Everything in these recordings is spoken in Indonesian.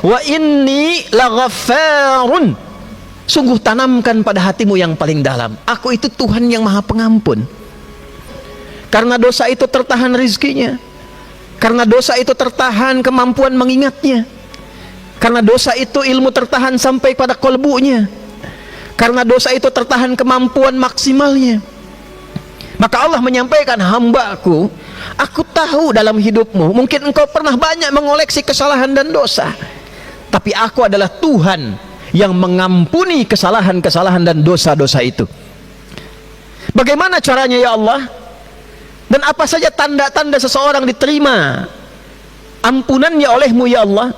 wa inni laghaffarun, sungguh tanamkan pada hatimu yang paling dalam, aku itu Tuhan yang maha pengampun. Karena dosa itu tertahan rizkinya, karena dosa itu tertahan kemampuan mengingatnya, karena dosa itu ilmu tertahan sampai pada kolbunya, karena dosa itu tertahan kemampuan maksimalnya. Maka Allah menyampaikan, hambaku, aku tahu dalam hidupmu mungkin engkau pernah banyak mengoleksi kesalahan dan dosa, tapi aku adalah Tuhan yang mengampuni kesalahan-kesalahan dan dosa-dosa itu. Bagaimana caranya ya Allah? Dan apa saja tanda-tanda seseorang diterima ampunannya olehmu ya Allah?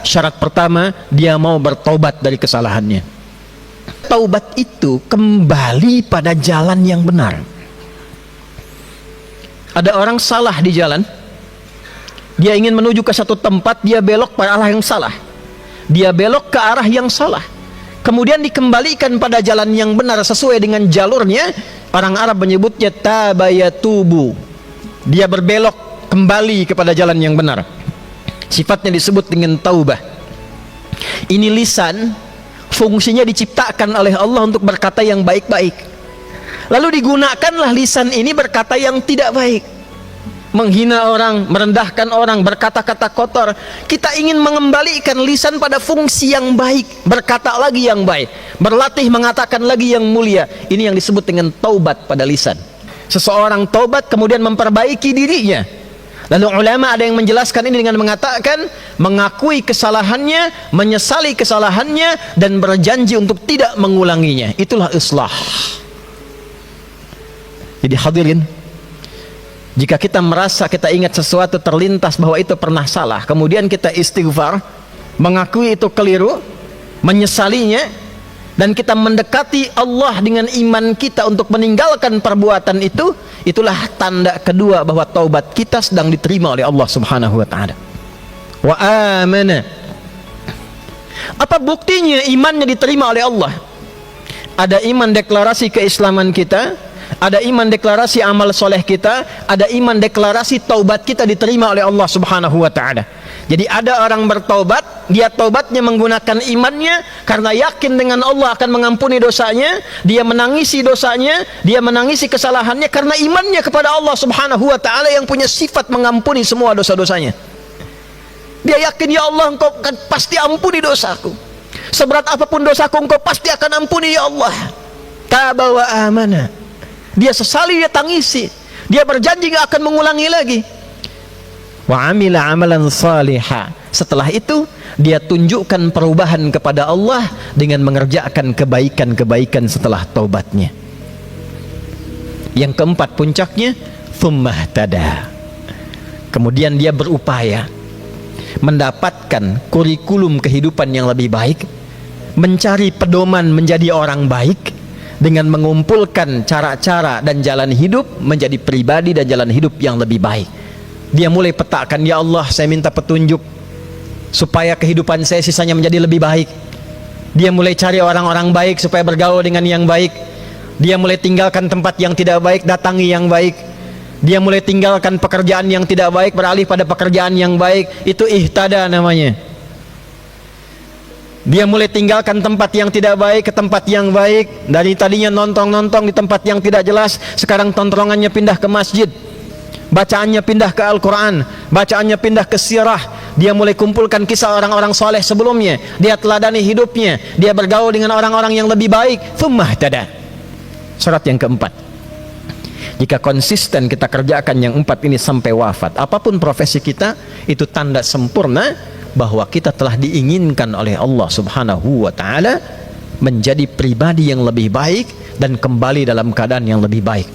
Syarat pertama, dia mau bertobat dari kesalahannya. Taubat itu kembali pada jalan yang benar. Ada orang salah di jalan, dia ingin menuju ke satu tempat, dia belok pada arah yang salah, dia belok ke arah yang salah, kemudian dikembalikan pada jalan yang benar sesuai dengan jalurnya. Orang Arab menyebutnya tabayatubu, dia berbelok kembali kepada jalan yang benar. Sifatnya disebut dengan taubah. Ini lisan, fungsinya diciptakan oleh Allah untuk berkata yang baik-baik, lalu digunakanlah lisan ini berkata yang tidak baik, menghina orang, merendahkan orang, berkata-kata kotor. Kita ingin mengembalikan lisan pada fungsi yang baik, berkata lagi yang baik, berlatih mengatakan lagi yang mulia. Ini yang disebut dengan taubat pada lisan. Seseorang taubat kemudian memperbaiki dirinya. Lalu ulama ada yang menjelaskan ini dengan mengatakan, mengakui kesalahannya, menyesali kesalahannya, dan berjanji untuk tidak mengulanginya. Itulah islah. Jadi hadirin, jika kita merasa, kita ingat sesuatu terlintas bahwa itu pernah salah, kemudian kita istighfar, mengakui itu keliru, menyesalinya, dan kita mendekati Allah dengan iman kita untuk meninggalkan perbuatan itu, itulah tanda kedua bahwa taubat kita sedang diterima oleh Allah Subhanahu wa ta'ala. Wa amana. Apa buktinya imannya diterima oleh Allah? Ada iman deklarasi keislaman kita, ada iman deklarasi amal soleh kita, ada iman deklarasi taubat kita diterima oleh Allah Subhanahu wa ta'ala. Jadi ada orang bertaubat, dia taubatnya menggunakan imannya karena yakin dengan Allah akan mengampuni dosanya, dia menangisi dosanya, dia menangisi kesalahannya karena imannya kepada Allah Subhanahu wa ta'ala yang punya sifat mengampuni semua dosa-dosanya. Dia yakin, ya Allah, engkau kan pasti ampuni dosaku, seberat apapun dosaku engkau pasti akan ampuni ya Allah. Taba wa amana. Dia sesali, dia tangisi, dia berjanji gak akan mengulangi lagi. Wa amila amalan salihah. Setelah itu dia tunjukkan perubahan kepada Allah dengan mengerjakan kebaikan-kebaikan setelah taubatnya. Yang keempat puncaknya, tsummaihtada. Kemudian dia berupaya mendapatkan kurikulum kehidupan yang lebih baik, mencari pedoman menjadi orang baik dengan mengumpulkan cara-cara dan jalan hidup menjadi pribadi dan jalan hidup yang lebih baik. Dia mulai petakan, ya Allah, saya minta petunjuk supaya kehidupan saya sisanya menjadi lebih baik. Dia mulai cari orang-orang baik supaya bergaul dengan yang baik. Dia mulai tinggalkan tempat yang tidak baik, datangi yang baik. Dia mulai tinggalkan pekerjaan yang tidak baik, beralih pada pekerjaan yang baik. Itu ihtada namanya. Dia mulai tinggalkan tempat yang tidak baik ke tempat yang baik. Dari tadinya nongkrong-nongkrong di tempat yang tidak jelas, sekarang tongkrongannya pindah ke masjid, bacaannya pindah ke Al-Quran, bacaannya pindah ke sirah. Dia mulai kumpulkan kisah orang-orang soleh sebelumnya, dia teladani hidupnya, dia bergaul dengan orang-orang yang lebih baik. Tsummaihtada. Syarat yang keempat, jika konsisten kita kerjakan yang empat ini sampai wafat, apapun profesi kita, itu tanda sempurna bahwa kita telah diinginkan oleh Allah Subhanahu wa ta'ala menjadi pribadi yang lebih baik dan kembali dalam keadaan yang lebih baik.